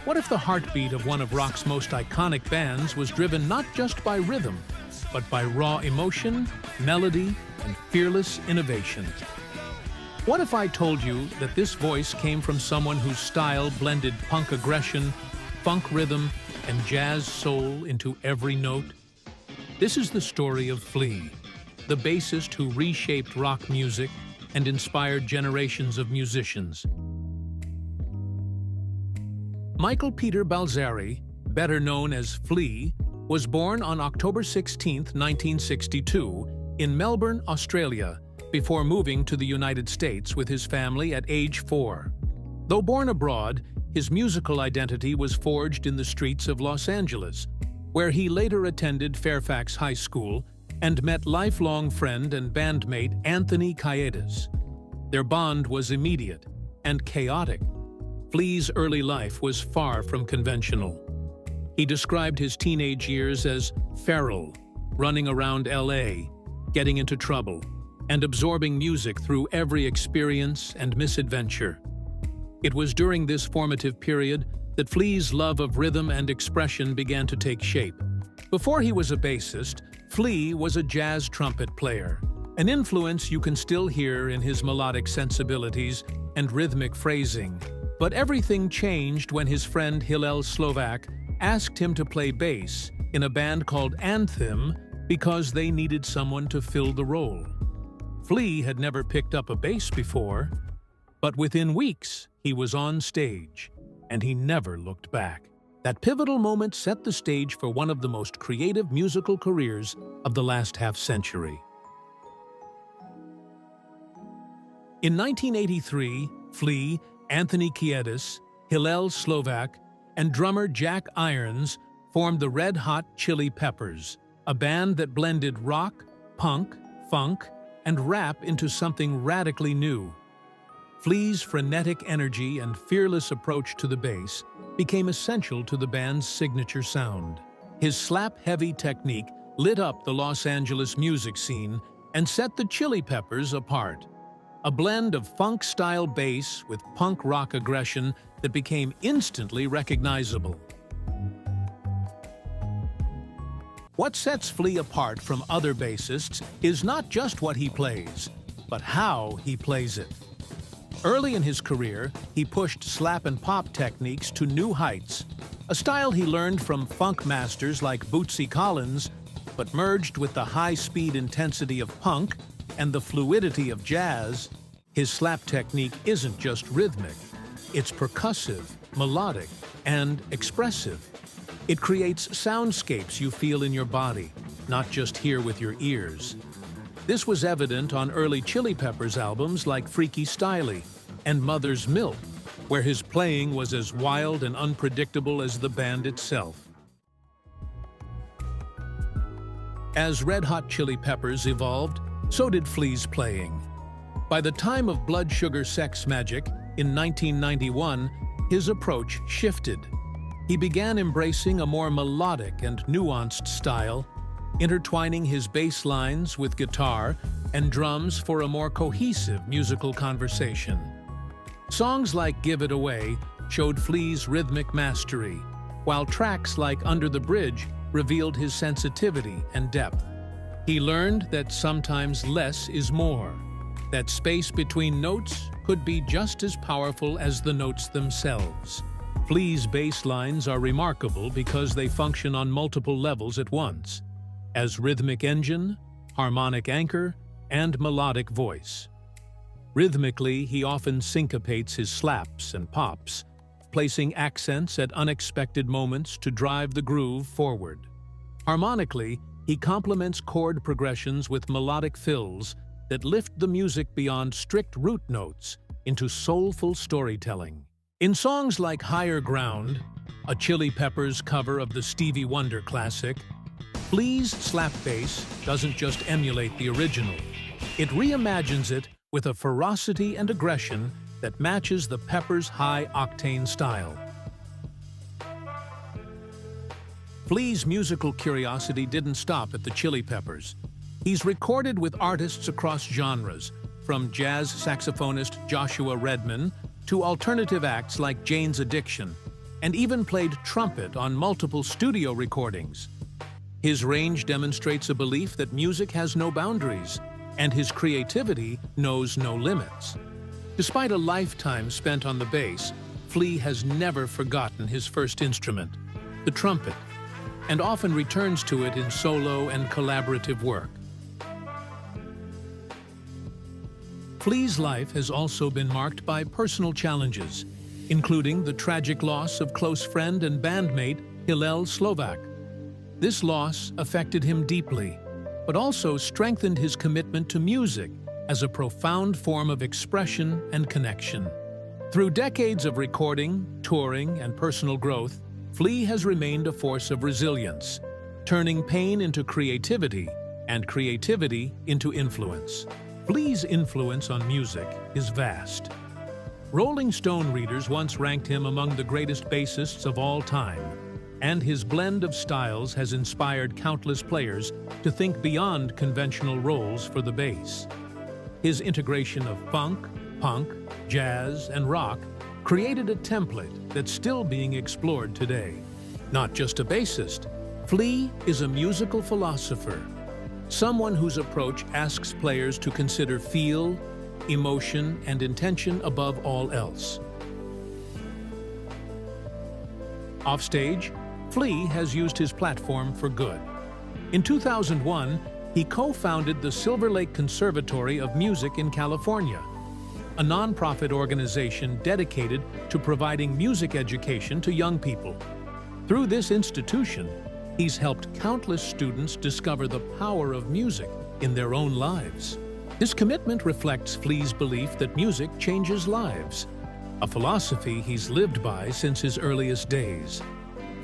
What if the heartbeat of one of rock's most iconic bands was driven not just by rhythm, but by raw emotion, melody, and fearless innovation? What if I told you that this voice came from someone whose style blended punk aggression, funk rhythm, and jazz soul into every note? This is the story of Flea, the bassist who reshaped rock music and inspired generations of musicians. Michael Peter Balzari, better known as Flea, was born on October 16, 1962, in Melbourne, Australia, before moving to the United States with his family at age 4. Though born abroad, his musical identity was forged in the streets of Los Angeles, where he later attended Fairfax High School and met lifelong friend and bandmate Anthony Kiedis. Their bond was immediate and chaotic. Flea's early life was far from conventional. He described his teenage years as feral, running around LA, getting into trouble, and absorbing music through every experience and misadventure. It was during this formative period that Flea's love of rhythm and expression began to take shape. Before he was a bassist, Flea was a jazz trumpet player, an influence you can still hear in his melodic sensibilities and rhythmic phrasing. But everything changed when his friend Hillel Slovak asked him to play bass in a band called Anthem because they needed someone to fill the role. Flea had never picked up a bass before, but within weeks he was on stage, and he never looked back. That pivotal moment set the stage for one of the most creative musical careers of the last half-century. In 1983, Flea, Anthony Kiedis, Hillel Slovak, and drummer Jack Irons formed the Red Hot Chili Peppers, a band that blended rock, punk, funk, and rap into something radically new. Flea's frenetic energy and fearless approach to the bass became essential to the band's signature sound. His slap-heavy technique lit up the Los Angeles music scene and set the Chili Peppers apart. A blend of funk-style bass with punk rock aggression that became instantly recognizable. What sets Flea apart from other bassists is not just what he plays, but how he plays it. Early in his career, he pushed slap and pop techniques to new heights, a style he learned from funk masters like Bootsy Collins, but merged with the high-speed intensity of punk and the fluidity of jazz. His slap technique isn't just rhythmic, it's percussive, melodic, and expressive. It creates soundscapes you feel in your body, not just hear with your ears. This was evident on early Chili Peppers albums like Freaky Styley and Mother's Milk, where his playing was as wild and unpredictable as the band itself. As Red Hot Chili Peppers evolved, so did Flea's playing. By the time of Blood Sugar Sex Magik in 1991, his approach shifted. He began embracing a more melodic and nuanced style, intertwining his bass lines with guitar and drums for a more cohesive musical conversation. Songs like Give It Away showed Flea's rhythmic mastery, while tracks like Under the Bridge revealed his sensitivity and depth. He learned that sometimes less is more, that space between notes could be just as powerful as the notes themselves. Flea's bass lines are remarkable because they function on multiple levels at once, as rhythmic engine, harmonic anchor, and melodic voice. Rhythmically, he often syncopates his slaps and pops, placing accents at unexpected moments to drive the groove forward. Harmonically, he complements chord progressions with melodic fills that lift the music beyond strict root notes into soulful storytelling. In songs like Higher Ground, a Chili Peppers cover of the Stevie Wonder classic, Flea's slap bass doesn't just emulate the original. It reimagines it with a ferocity and aggression that matches the Peppers' high-octane style. Flea's musical curiosity didn't stop at the Chili Peppers. He's recorded with artists across genres, from jazz saxophonist Joshua Redman to alternative acts like Jane's Addiction, and even played trumpet on multiple studio recordings. His range demonstrates a belief that music has no boundaries, and his creativity knows no limits. Despite a lifetime spent on the bass, Flea has never forgotten his first instrument, the trumpet, and often returns to it in solo and collaborative work. Flea's life has also been marked by personal challenges, including the tragic loss of close friend and bandmate Hillel Slovak. This loss affected him deeply, but also strengthened his commitment to music as a profound form of expression and connection. Through decades of recording, touring, and personal growth, Flea has remained a force of resilience, turning pain into creativity and creativity into influence. Flea's influence on music is vast. Rolling Stone readers once ranked him among the greatest bassists of all time, and his blend of styles has inspired countless players to think beyond conventional roles for the bass. His integration of funk, punk, jazz, and rock created a template that's still being explored today. Not just a bassist, Flea is a musical philosopher, someone whose approach asks players to consider feel, emotion, and intention above all else. Offstage, Flea has used his platform for good. In 2001, he co-founded the Silver Lake Conservatory of Music in California, a nonprofit organization dedicated to providing music education to young people. Through this institution, he's helped countless students discover the power of music in their own lives. This commitment reflects Flea's belief that music changes lives, a philosophy he's lived by since his earliest days.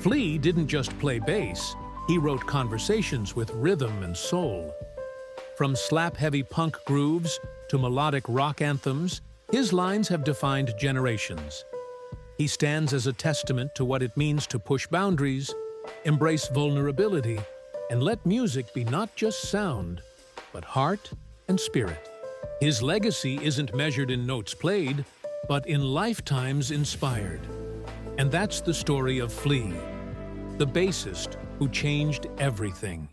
Flea didn't just play bass, he wrote conversations with rhythm and soul. From slap-heavy punk grooves to melodic rock anthems, his lines have defined generations. He stands as a testament to what it means to push boundaries, embrace vulnerability, and let music be not just sound, but heart and spirit. His legacy isn't measured in notes played, but in lifetimes inspired. And that's the story of Flea, the bassist who changed everything.